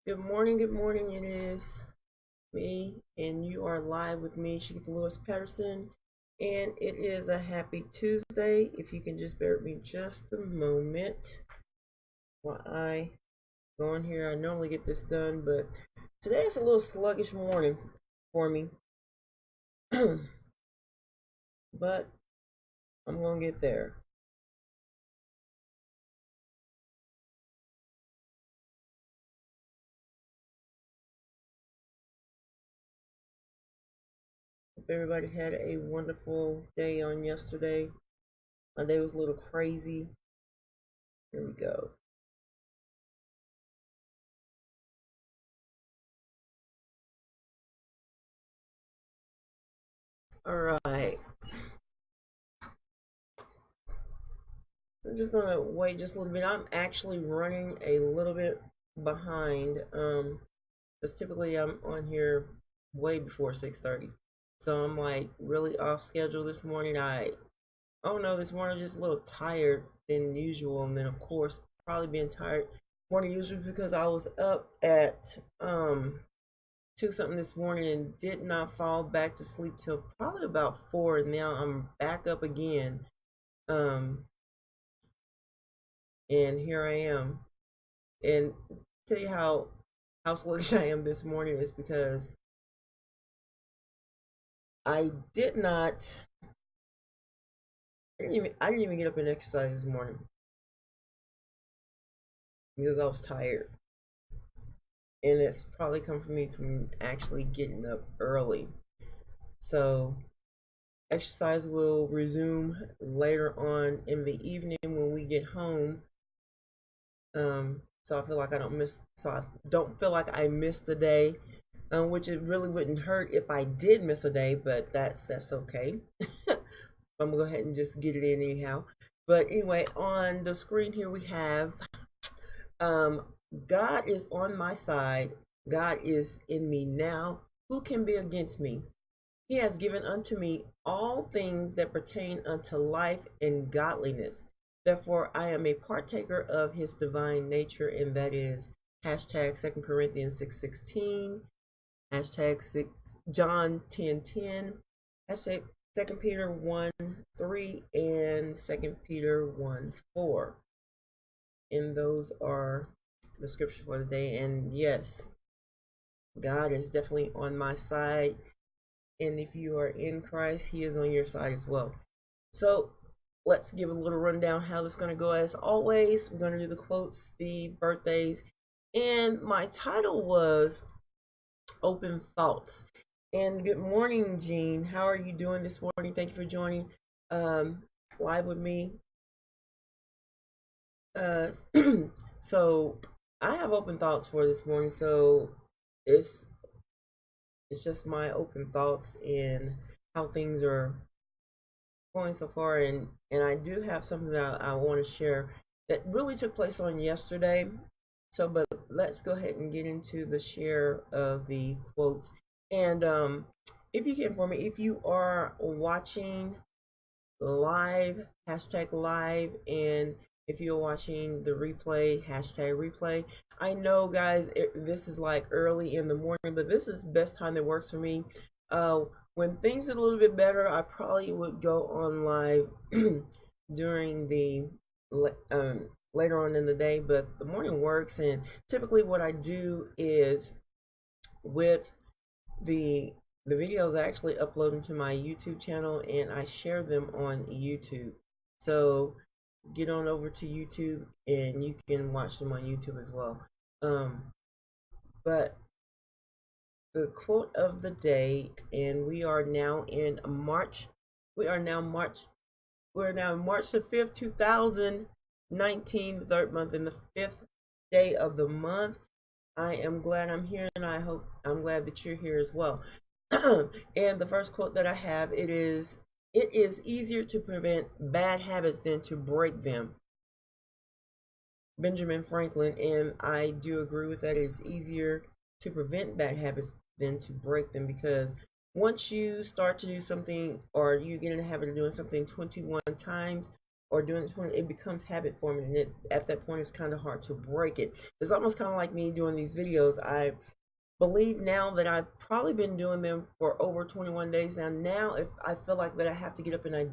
Good morning, good morning. It is me, and you are live with me, Shakeitha Patterson, and it is a happy Tuesday. If you can just bear with me just a moment while I go on here. I normally get this done, but today is a little sluggish morning for me, but I'm gonna get there. Hope everybody had a wonderful day on yesterday. My day was a little crazy. Here we go. All right. So I'm just gonna wait just a little bit. I'm actually running a little bit behind. Because typically I'm on here way before 6:30. So I'm like really off schedule this morning. Oh no, this morning I'm just a little tired than usual, and then of course probably being tired more than usual because I was up at 2 something this morning and did not fall back to sleep till probably about 4, and now I'm back up again. Um and here I am. And tell you how sluggish I am this morning is because I did not I didn't even get up and exercise this morning because I was tired. And it's probably come from me from actually getting up early. So exercise will resume later on in the evening when we get home. So I feel like I don't miss. So I don't feel like I missed a day, which it really wouldn't hurt if I did miss a day, but that's okay. I'm gonna go ahead and just get it in anyhow. But anyway, on the screen here we have um, God is on my side. God is in me now. Who can be against me? He has given unto me all things that pertain unto life and godliness. Therefore, I am a partaker of his divine nature, and that is hashtag 2 Corinthians 6:16, hashtag John 10:10, hashtag 2 Peter 1:3, and 2 Peter 1:4. And those are the scriptures for the day. And yes, God is definitely on my side. And if you are in Christ, he is on your side as well. So let's give a little rundown how this is going to go. As always, we're going to do the quotes, the birthdays, and my title was Open Thoughts. And good morning, Jean. How are you doing this morning? Thank you for joining live with me. So I have open thoughts for this morning. So it's it's just my open thoughts and how things are going so far, and I do have something that I want to share that really took place on yesterday. So but let's go ahead and get into the share of the quotes. And if you can, for me, if you are watching live, hashtag live, and if you're watching the replay, hashtag replay. I know, guys, this is like early in the morning, but this is the best time that works for me. When things are a little bit better, I probably would go on live during the later on in the day, but the morning works. And typically what I do is with the videos, I actually upload them to my YouTube channel and I share them on YouTube. So get on over to YouTube and you can watch them on YouTube as well. But the quote of the day, and we are now in March. We're now March the 5th, 2019, the third month and the 5th day of the month. I am glad I'm here, and I'm glad that you're here as well. And the first quote that I have, it is easier to prevent bad habits than to break them. Benjamin Franklin. And I do agree with that. It's easier to prevent bad habits than to break them, because once you start to do something, or you get in the habit of doing something 21 times, or doing it 20, it becomes habit forming, and at that point it's kind of hard to break it. It's almost kind of like me doing these videos. I believe now that I've probably been doing them for over 21 days now. If I feel like that I have to get up and I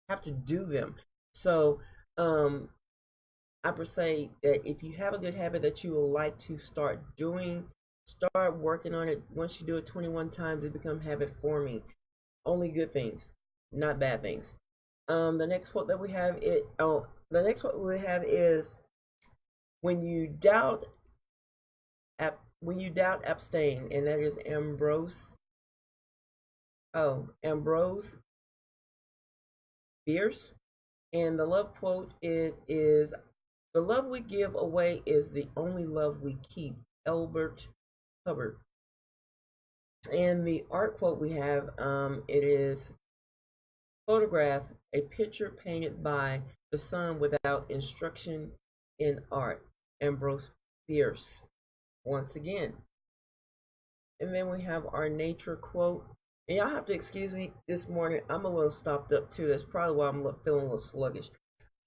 have to do them. So I per se that if you have a good habit that you would like to start doing, start working on it. Once you do it 21 times, it becomes habit forming. Only good things, not bad things. The next quote that we have the next quote we have is when you doubt, abstain, and that is Ambrose Bierce. And the love quote it is, "The love we give away is the only love we keep." Albert Hubbard. And the art quote we have, it is, "Photograph a picture painted by the sun without instruction in art." Ambrose Bierce once again. And then we have our nature quote. And y'all have to excuse me this morning. I'm a little stopped up too. That's probably why I'm feeling a little sluggish.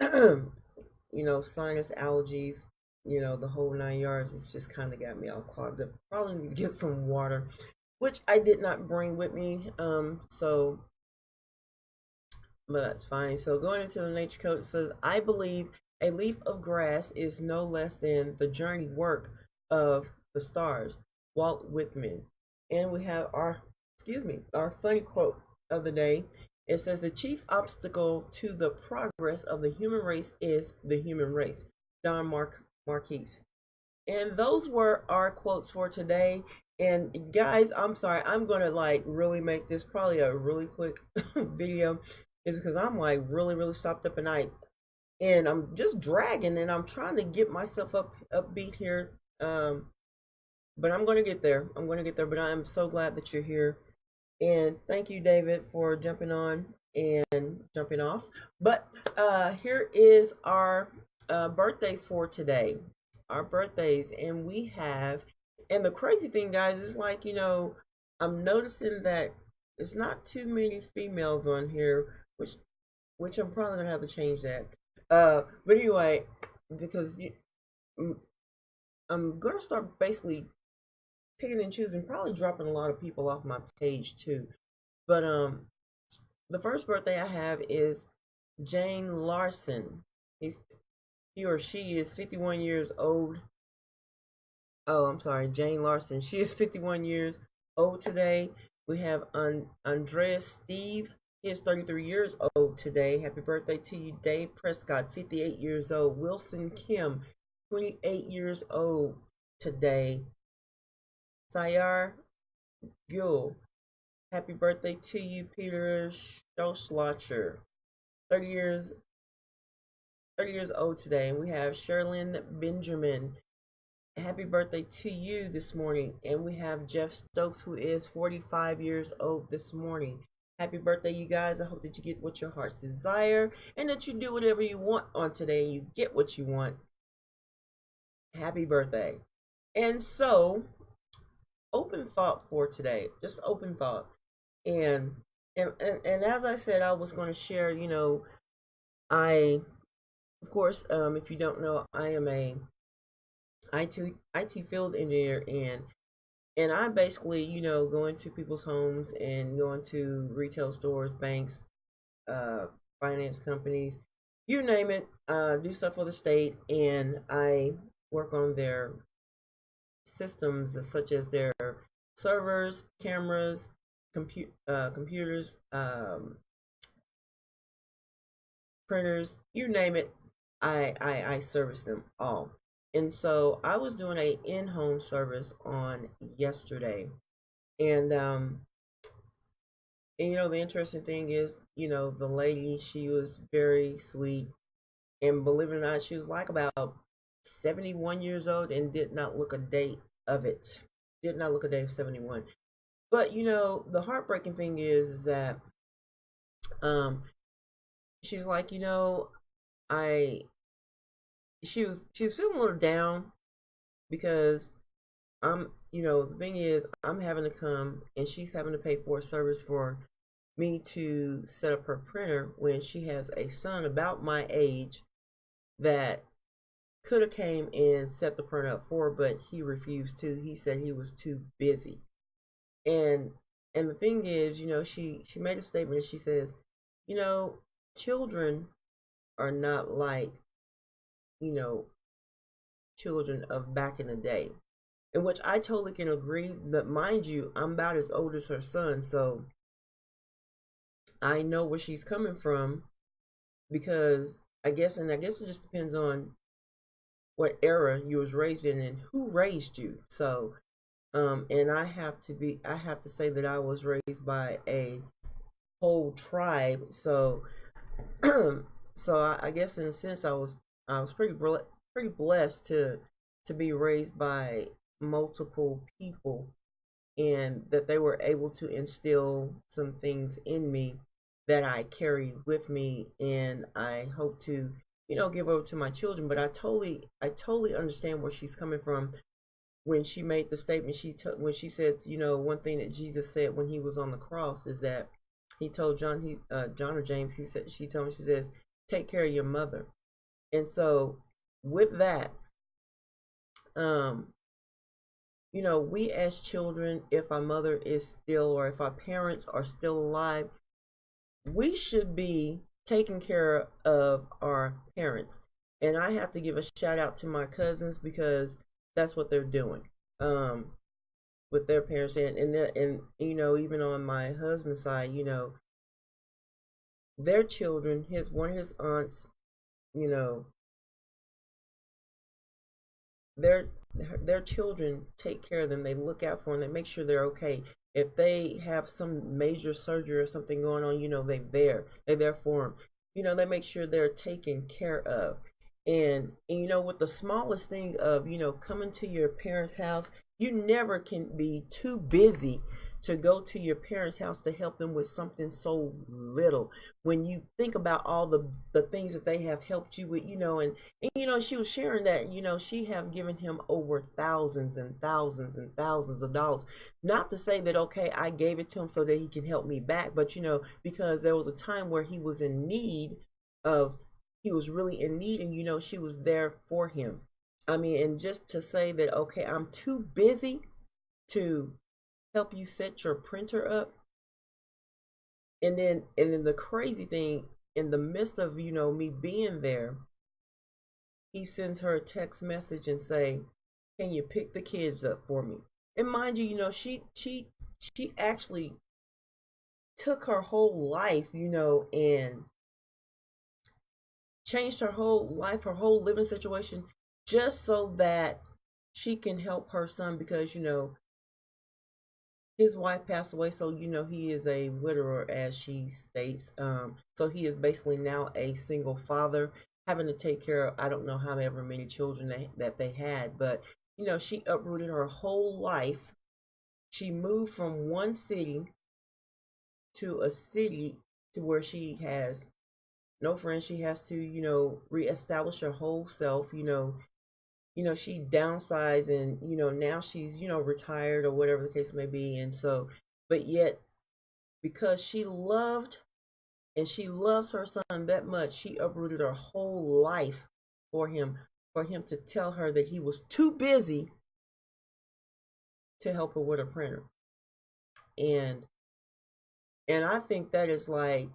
Sinus allergies, the whole 9 yards. It's just kind of got me all clogged up. Probably need to get some water, which I did not bring with me. But that's fine. So going into the nature code, it says, "I believe a leaf of grass is no less than the journey work of the stars." Walt Whitman. And we have our funny quote of the day. It says, "The chief obstacle to the progress of the human race is the human race." Don Marquise. And those were our quotes for today. And guys, I'm sorry, I'm gonna really make this probably a really quick video, is because I'm really stopped up at night, and I'm just dragging, and I'm trying to get myself upbeat here. But I'm gonna get there. But I am so glad that you're here. And thank you, David, for jumping on and jumping off. But here is our birthdays for today. Our birthdays. And we have, and the crazy thing, guys, is I'm noticing that it's not too many females on here, which I'm probably going to have to change that. But anyway, because I'm going to start basically picking and choosing, probably dropping a lot of people off my page too. But the first birthday I have is Jane Larson. He or she is 51 years old. Oh, I'm sorry, Jane Larson. She is 51 years old today. We have Andreas Steve. He is 33 years old today. Happy birthday to you, Dave Prescott, 58 years old. Wilson Kim, 28 years old today. Sayar Gul, happy birthday to you, Peter Stolschlacher, 30 years old today. And we have Sherilyn Benjamin, happy birthday to you this morning. And we have Jeff Stokes, who is 45 years old this morning. Happy birthday, you guys. I hope that you get what your hearts desire, and that you do whatever you want on today and you get what you want. Happy birthday. And so, open thought for today, just open thought. And as I said, I was going to share, I, of course, if you don't know, I am a IT field engineer, and I basically, go into people's homes and go into retail stores, banks, finance companies, you name it, do stuff for the state, and I work on their systems, such as their servers, cameras, computers, printers, you name it. I service them all. And so I was doing a in-home service on yesterday, and the interesting thing is, the lady, she was very sweet, and believe it or not, she was about 71 years old and did not look a day of it. Did not look a day of 71. But the heartbreaking thing is that she's like, she was feeling a little down because the thing is, I'm having to come and she's having to pay for a service for me to set up her printer when she has a son about my age that could have came and set the printer up for her, but he refused to. He said he was too busy. And and the thing is, she made a statement and she says, you know, children are not like, you know, children of back in the day. In which I totally can agree, but mind you, I'm about as old as her son, so I know where she's coming from because I guess it just depends on what era you was raised in and who raised you. So, and I have to say that I was raised by a whole tribe. So, so I guess in a sense I was pretty blessed to be raised by multiple people and that they were able to instill some things in me that I carry with me and I hope to give over to my children. But I totally understand where she's coming from when she made the statement. When she said, one thing that Jesus said when he was on the cross is that he told John or James, she told me, she says, take care of your mother. And so with that, we as children, if our mother is still, or if our parents are still alive, we should be taking care of our parents. And I have to give a shout out to my cousins because that's what they're doing with their parents. And even on my husband's side, their children, one of his aunts, you know, their their children take care of them. They look out for them. They make sure they're okay. If they have some major surgery or something going on, they're there for them. They make sure they're taken care of. And with the smallest thing of coming to your parents' house, you never can be too busy to go to your parents' house to help them with something so little. When you think about all the things that they have helped you with, and she was sharing that, she have given him over thousands and thousands and thousands of dollars. Not to say that, okay, I gave it to him so that he can help me back, but because there was a time where he was in need of, he was really in need, and she was there for him. I mean, and just to say that, okay, I'm too busy to help you set your printer up. And then the crazy thing, in the midst of me being there, he sends her a text message and say, can you pick the kids up for me? And mind you, she actually took her whole life, and changed her whole life, her whole living situation, just so that she can help her son, because his wife passed away, so he is a widower, as she states. So he is basically now a single father, having to take care of, I don't know however many children that they had, but she uprooted her whole life. She moved from one city to a city to where she has no friends. She has to reestablish her whole self. She downsized, and now she's retired or whatever the case may be. And so, but yet, because she loved and she loves her son that much, she uprooted her whole life for him to tell her that he was too busy to help her with a printer. And I think that is like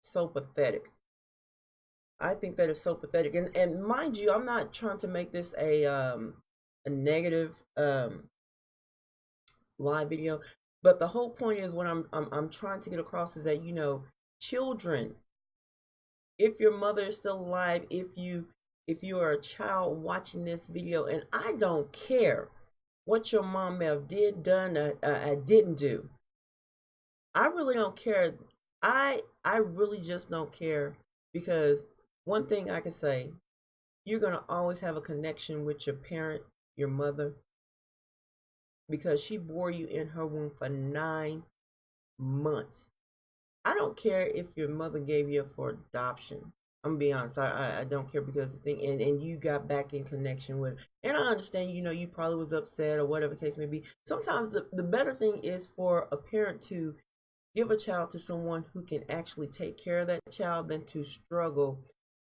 so pathetic. I think that is so pathetic. And mind you, I'm not trying to make this a negative live video, but the whole point is, what I'm trying to get across is that children, if your mother is still alive, if you are a child watching this video, and I don't care what your mom may have done, didn't do. I really don't care. I really just don't care, because one thing I can say, you're going to always have a connection with your parent, your mother, because she bore you in her womb for 9 months. I don't care if your mother gave you up for adoption. I'm gonna be honest. I don't care, because the thing, and you got back in connection with her. And I understand, you probably was upset or whatever the case may be. Sometimes the better thing is for a parent to give a child to someone who can actually take care of that child than to struggle,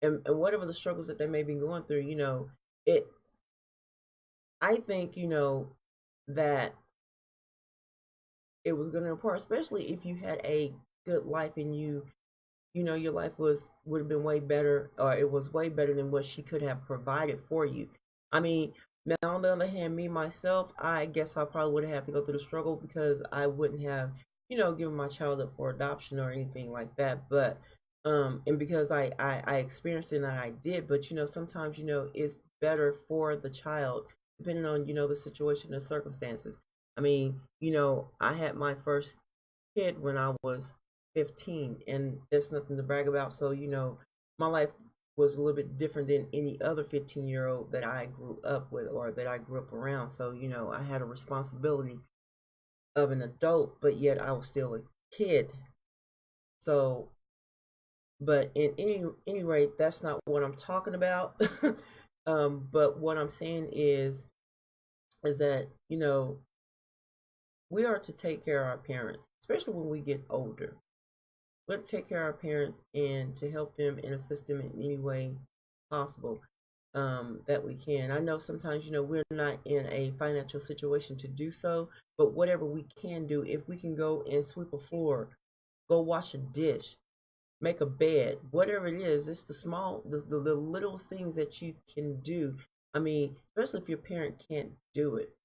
and whatever the struggles that they may be going through, it I think, that it was going to impart, especially if you had a good life and your life would have been way better, or it was way better than what she could have provided for you. I mean, now on the other hand, me myself, I guess I probably would have to go through the struggle because I wouldn't have, given my child up for adoption or anything like that. But and because I experienced it and I did, but sometimes it's better for the child depending on the situation and circumstances. I mean, I had my first kid when I was 15, and that's nothing to brag about. So, my life was a little bit different than any other 15-year-old that I grew up with or that I grew up around. So, I had a responsibility of an adult, but yet I was still a kid. So, but in any rate, that's not what I'm talking about. But what I'm saying is that, we are to take care of our parents, especially when we get older. We're to take care of our parents and to help them and assist them in any way possible that we can. I know sometimes, we're not in a financial situation to do so, but whatever we can do, if we can go and sweep a floor, go wash a dish, make a bed, whatever it is, it's the littlest things that you can do. I mean, especially if your parent can't do it.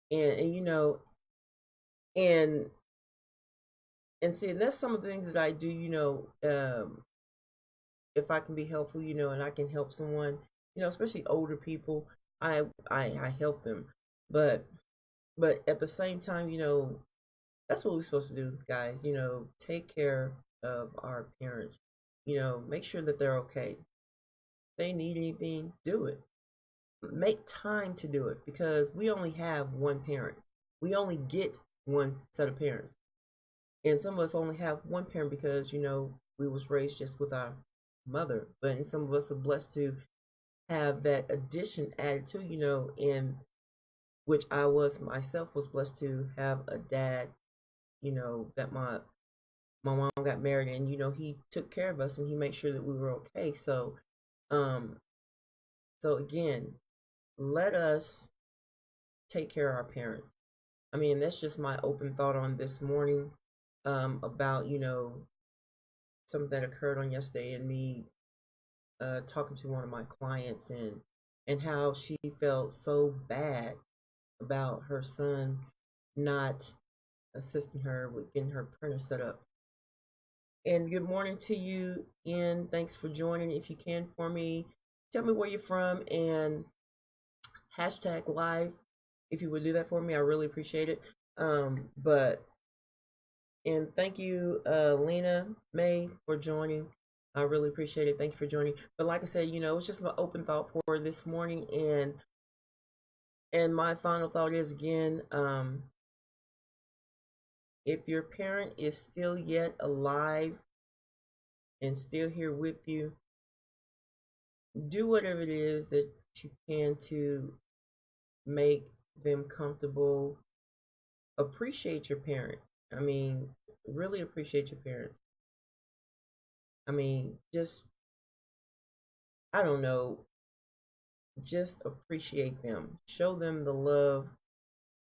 And and and see, that's some of the things that I do, if I can be helpful, and I can help someone, especially older people, I help them. But at the same time, that's what we're supposed to do, guys. Take care of our parents. Make sure that they're okay. If they need anything, do it. Make time to do it because we only have one parent. We only get one set of parents. And some of us only have one parent because we was raised just with our mother, but some of us are blessed to have that addition added to, in which I was myself was blessed to have a dad, that my mom got married, and he took care of us and he made sure that we were okay. So um so again, let us take care of our parents. I mean, that's just my open thought on this morning, about something that occurred on yesterday, and me talking to one of my clients, and how she felt so bad about her son not assisting her with getting her printer set up. And good morning to you, Ian. Thanks for joining. If you can for me, tell me where you're from and hashtag live. If you would do that for me, I really appreciate it. But and thank you, Lena May, for joining. I really appreciate it. Thank you for joining. But like I said, it's just an open thought for this morning, and my final thought is again, if your parent is still yet alive and still here with you, do whatever it is that you can to make them comfortable. Appreciate your parent. I mean, really appreciate your parents. I mean, just, I don't know, just appreciate them. Show them the love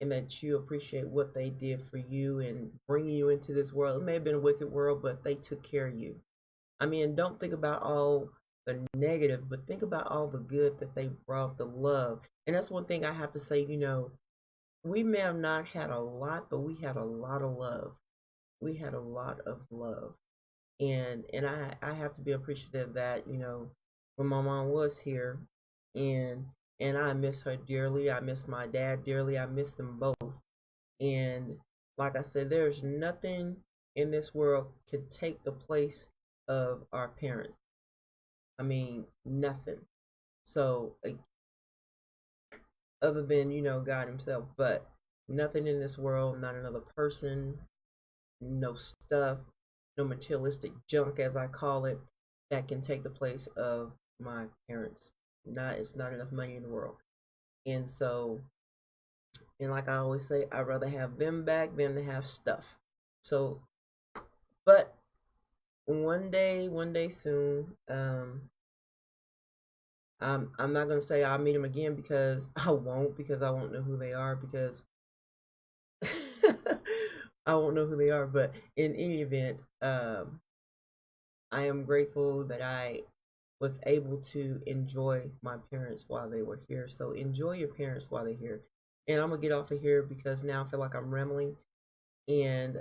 and that you appreciate what they did for you and bringing you into this world. It may have been a wicked world, but they took care of you. I mean, don't think about all the negative, but think about all the good that they brought, the love. And that's one thing I have to say, we may have not had a lot, but we had a lot of love. We had a lot of love. And I have to be appreciative of that, when my mom was here, and I miss her dearly. I miss my dad dearly. I miss them both. And like I said, there's nothing in this world could take the place of our parents. I mean, nothing. So, other than, God Himself, but nothing in this world, not another person, no stuff, no materialistic junk, as I call it, that can take the place of my parents. It's not enough money in the world. And so, and like I always say, I'd rather have them back than to have stuff. So But one day soon, I'm not gonna say I'll meet them again because I won't know who they are because I won't know who they are. But in any event, I am grateful that I was able to enjoy my parents while they were here. So enjoy your parents while they're here. And I'm gonna get off of here because now I feel like I'm rambling. And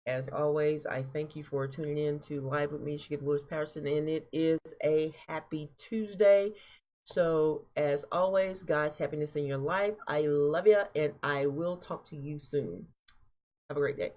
as always, I thank you for tuning in to Live with me, Shakeitha Patterson, and it is a happy Tuesday. So, as always, God's happiness in your life. I love you, and I will talk to you soon. Have a great day.